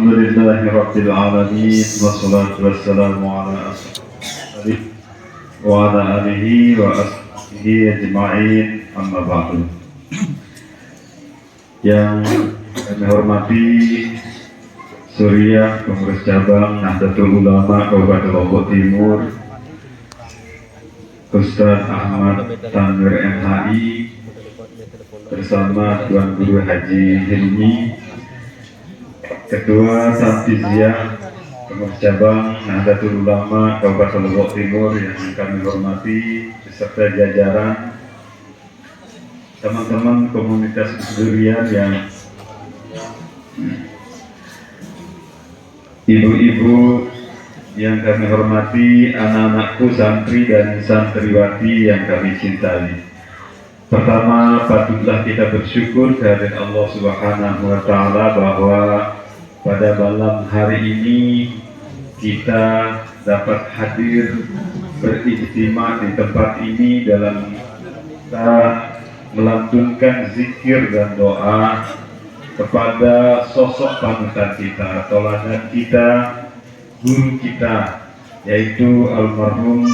Alhamdulillahirabbil alamin wassalatu wassalamu ala asyrofil wa ala alihi wa ashabihi ajma'in amma ba'du. Yang kami hormati Suriah Pengurus Cabang Nahdlatul Ulama Kabupaten Lombok Timur, Ustaz Ahmad Tanwir MHI bersama Tuan Guru Haji Hilmi, Ketua Tamfiziyah Pengurus Cabang Nahdlatul Ulama Kabupaten Lombok Timur yang kami hormati, beserta jajaran teman-teman komunitas Suriah yang ibu-ibu yang kami hormati, anak-anakku santri dan santriwati yang kami cintai. Pertama, patutlah kita bersyukur kehadirat Allah Subhanahu wa Ta'ala bahwa pada malam hari ini kita dapat hadir berijtima di tempat ini dalam kita melantunkan zikir dan doa kepada sosok panutan kita, teladan kita, guru kita, yaitu almarhum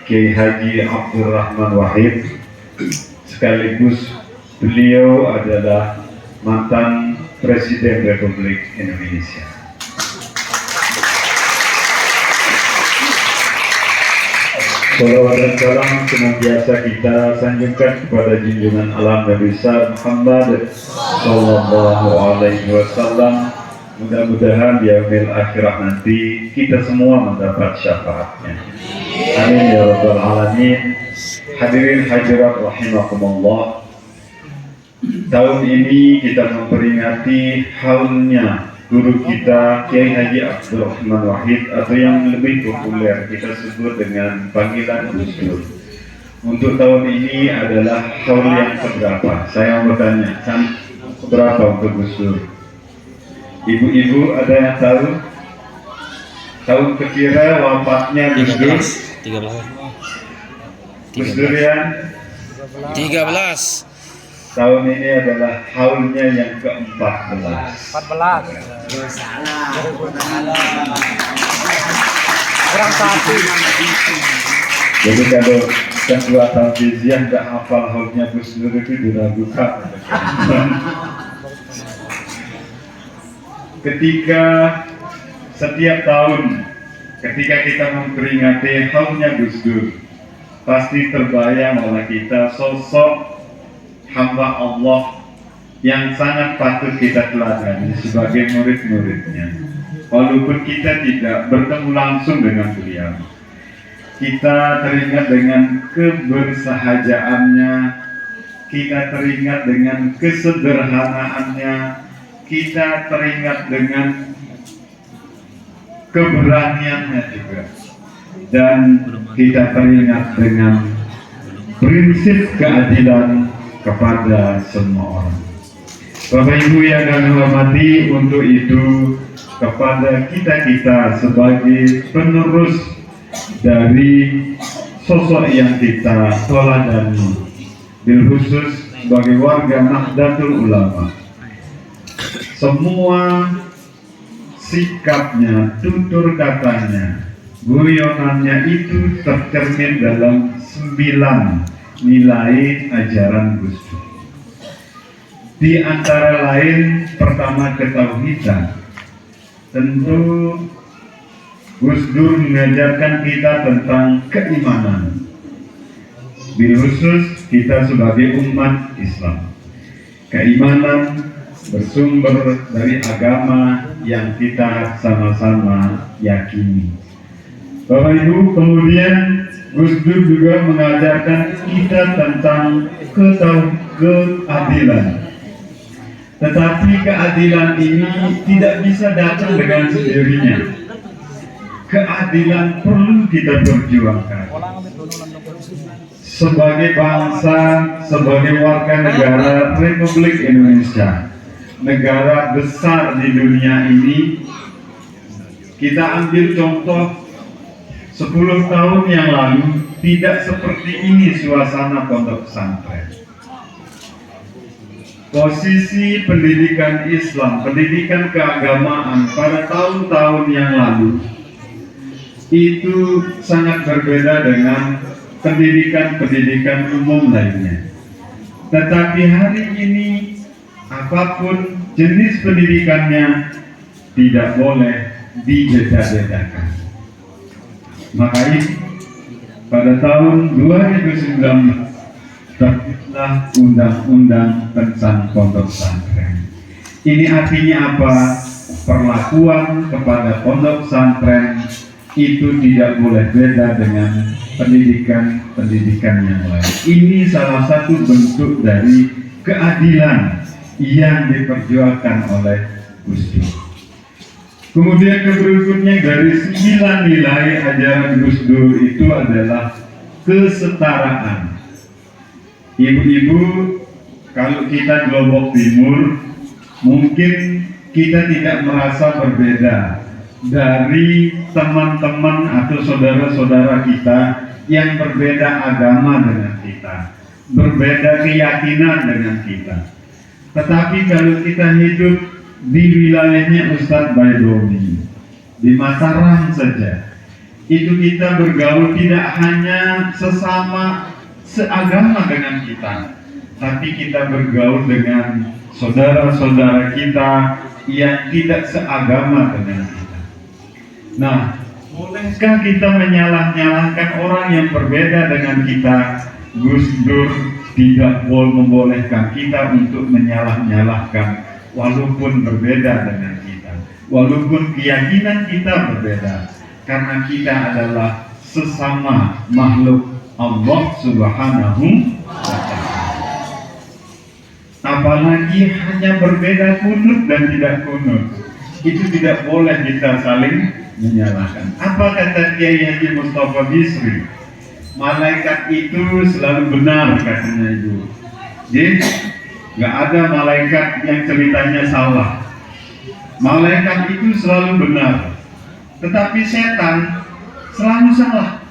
Kiai Haji Abdurrahman Wahid. Sekaligus beliau adalah mantan Presiden Republik Indonesia. Salawat dan salam senantiasa kita sanjungkan kepada junjungan alam Nabi Muhammad Sallallahu Alaihi Wasallam. Mudah-mudahan di yaumil akhirah nanti kita semua mendapat syafaatnya. Amin ya rabbal alamin. Hadirin hadirat rahimakumullah. Tahun ini kita memperingati haulnya guru kita Kiai Haji Abdurrahman Wahid, atau yang lebih populer kita sebut dengan panggilan Gus Dur. Untuk tahun ini adalah haul yang keberapa? Saya mau bertanya, berapa untuk Gus Dur? Ibu-ibu ada yang tahu? Tahun kira wafatnya Gus Dur? 13. Gus Durian 13. Tahun ini adalah haulnya yang ke-14. 14. Kurang satu. Jadi kalau ketua Tamfiziyah nggak hafal haulnya Gus Dur itu diragukan. Ketika setiap tahun ketika kita memperingati haulnya Gus Dur, pasti terbayang oleh kita sosok hamba Allah yang sangat patut kita teladani sebagai murid-muridnya. Walaupun kita tidak bertemu langsung dengan beliau, kita teringat dengan kebersahajaannya, kita teringat dengan kesederhanaannya, kita teringat dengan keberaniannya juga, dan kita teringat dengan prinsip keadilan kepada semua orang. Bapak Ibu yang kami hormati, untuk itu kepada kita sebagai penerus dari sosok yang kita teladani, bil khusus sebagai warga Nahdlatul Ulama, semua sikapnya, tutur katanya, guyonannya itu tercermin dalam 9 nilai ajaran Gus Dur. Di antara lain, pertama ketauhidan. Tentu Gus Dur mengajarkan kita tentang keimanan, bil khusus kita sebagai umat Islam. Keimanan bersumber dari agama yang kita sama-sama yakini. Bapak Ibu, kemudian Gus Dur juga mengajarkan kita tentang keadilan. Tetapi keadilan ini tidak bisa datang dengan sendirinya. Keadilan perlu kita perjuangkan. Sebagai bangsa, sebagai warga negara Republik Indonesia, negara besar di dunia ini, kita ambil contoh 10 tahun yang lalu tidak seperti ini suasana pondok pesantren. posisi pendidikan Islam, pendidikan keagamaan pada tahun-tahun yang lalu itu sangat berbeda dengan pendidikan-pendidikan umum lainnya. Tetapi hari ini apapun jenis pendidikannya tidak boleh dibeda-bedakan. Maka itu pada tahun 2019 terbitlah Undang-Undang tentang Pondok Pesantren. Ini artinya apa? Perlakuan kepada pondok pesantren itu tidak boleh beda dengan pendidikan-pendidikan yang lain. Ini salah satu bentuk dari keadilan yang diperjuangkan oleh Gus Dur. Kemudian berikutnya dari 9 nilai ajaran Gus Dur itu adalah kesetaraan. Ibu-ibu, kalau kita di Lombok Timur, mungkin kita tidak merasa berbeda dari teman-teman atau saudara-saudara kita yang berbeda agama dengan kita, berbeda keyakinan dengan kita. Tetapi kalau kita hidup di wilayahnya Ustadz Baidowi, di Mataram saja, itu kita bergaul tidak hanya sesama seagama dengan kita, tapi kita bergaul dengan saudara-saudara kita yang tidak seagama dengan kita. Nah, bolehkah kita menyalah-nyalahkan orang yang berbeda dengan kita? Gus Dur tidak membolehkan kita untuk menyalah-nyalahkan walaupun berbeda dengan kita, walaupun keyakinan kita berbeda, karena kita adalah sesama makhluk Allah Subhanahu wa Ta'ala. Apalagi hanya berbeda kunut dan tidak kunut, itu tidak boleh kita saling menyalahkan. Apa kata Kiai Haji Mustafa Bisri? Malaikat itu selalu benar, katanya itu. Jadi nggak ada malaikat yang ceritanya salah. Malaikat itu selalu benar, tetapi setan selalu salah.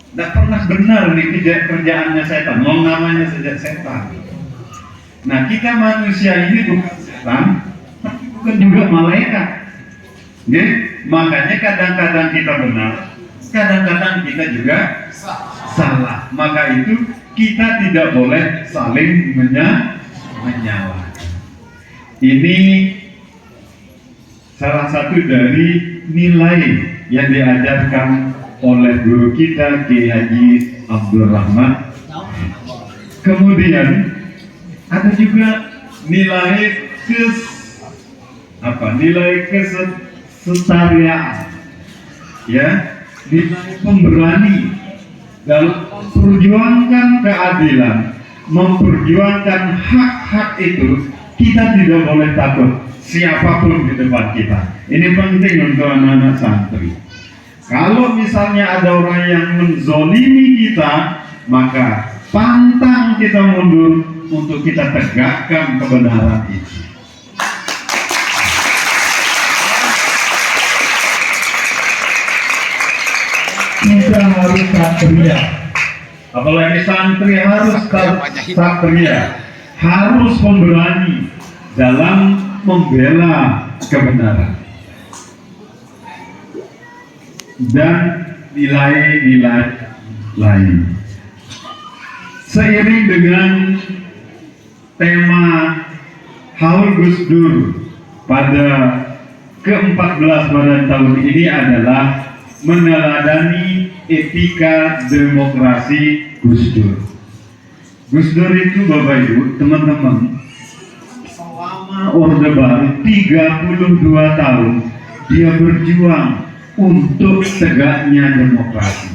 Tidak pernah benar di kerjaannya setan, mau namanya saja setan. Nah, kita manusia ini bukan setan, tapi bukan juga malaikat. Jadi, makanya kadang-kadang kita benar, kadang-kadang kita juga salah. Maka itu kita tidak boleh saling menyalahkan. Ini salah satu dari nilai yang diajarkan oleh guru kita Kiai Haji Abdul Rahman. Kemudian ada juga nilai kesetariaan, ya, nilai pemberani dalam memperjuangkan keadilan, memperjuangkan hak-hak itu. Kita tidak boleh takut siapapun di depan kita. Ini penting untuk anak-anak santri. Kalau misalnya ada orang yang menzolimi kita, maka pantang kita mundur untuk kita tegakkan kebenaran itu. Kita harus satria, apalagi santri harus satria, harus pemberani dalam membela kebenaran dan nilai-nilai lain. Seiring dengan tema Haul Gus Dur pada ke-14 pada tahun ini adalah meneladani etika demokrasi Gus Dur. Gus Dur itu Bapak Ibu, teman-teman, selama Orde Baru 32 tahun dia berjuang untuk tegaknya demokrasi.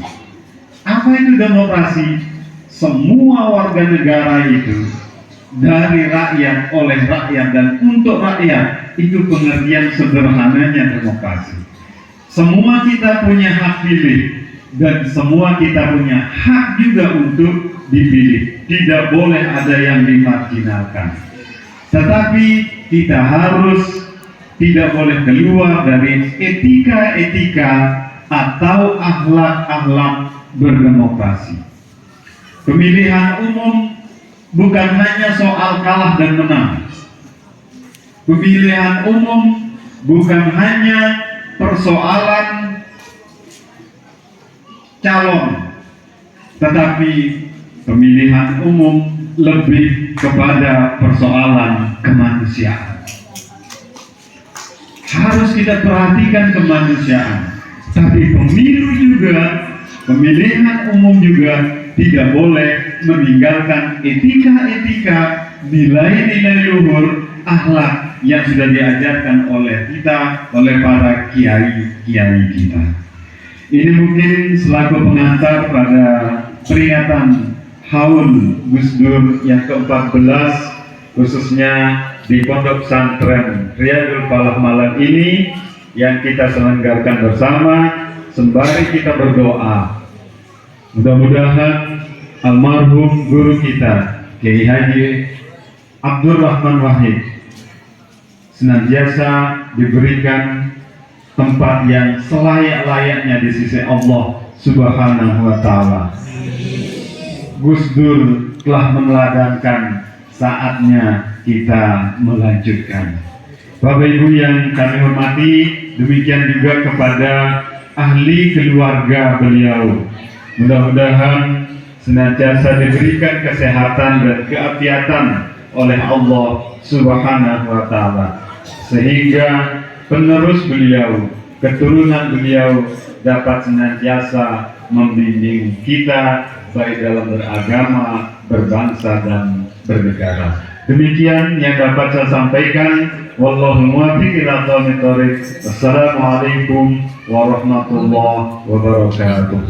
Apa itu demokrasi? Semua warga negara itu dari rakyat, oleh rakyat, dan untuk rakyat. Itu pengertian sederhananya demokrasi. Semua kita punya hak pilih, dan semua kita punya hak juga untuk dipilih. Tidak boleh ada yang dimarginalkan. Tetapi kita harus tidak boleh keluar dari etika-etika atau akhlak-akhlak berdemokrasi. Pemilihan umum bukan hanya soal kalah dan menang. Pemilihan umum bukan hanya persoalan calon, tetapi pemilihan umum lebih kepada persoalan kemanusiaan. Harus kita perhatikan kemanusiaan, tapi pemilu juga, pemilihan umum juga tidak boleh meninggalkan etika-etika, nilai-nilai luhur, akhlak yang sudah diajarkan oleh kita, oleh para kiai-kiai kita. Ini mungkin selaku pengantar pada peringatan Haul Gus Dur yang ke-14, khususnya di Pondok Pesantren Riyadul Falah malam ini yang kita selenggarakan bersama, sembari kita berdoa. Mudah-mudahan almarhum guru kita Kiai Haji Abdul Rahman Wahid senantiasa diberikan tempat yang selayak-layaknya di sisi Allah Subhanahu wa Ta'ala. Gus Dur telah meneladankan, saatnya kita melanjutkan. Bapak Ibu yang kami hormati, demikian juga kepada ahli keluarga beliau. Mudah-mudahan senantiasa diberikan kesehatan dan keafiatan oleh Allah Subhanahu wa Ta'ala, sehingga penerus beliau, keturunan beliau dapat senantiasa membimbing kita baik dalam beragama, berbangsa dan bernegara. Demikian yang dapat saya sampaikan. Wallahu muwaffiq ila aqwamit thoriq. Wassalamualaikum warahmatullahi wabarakatuh.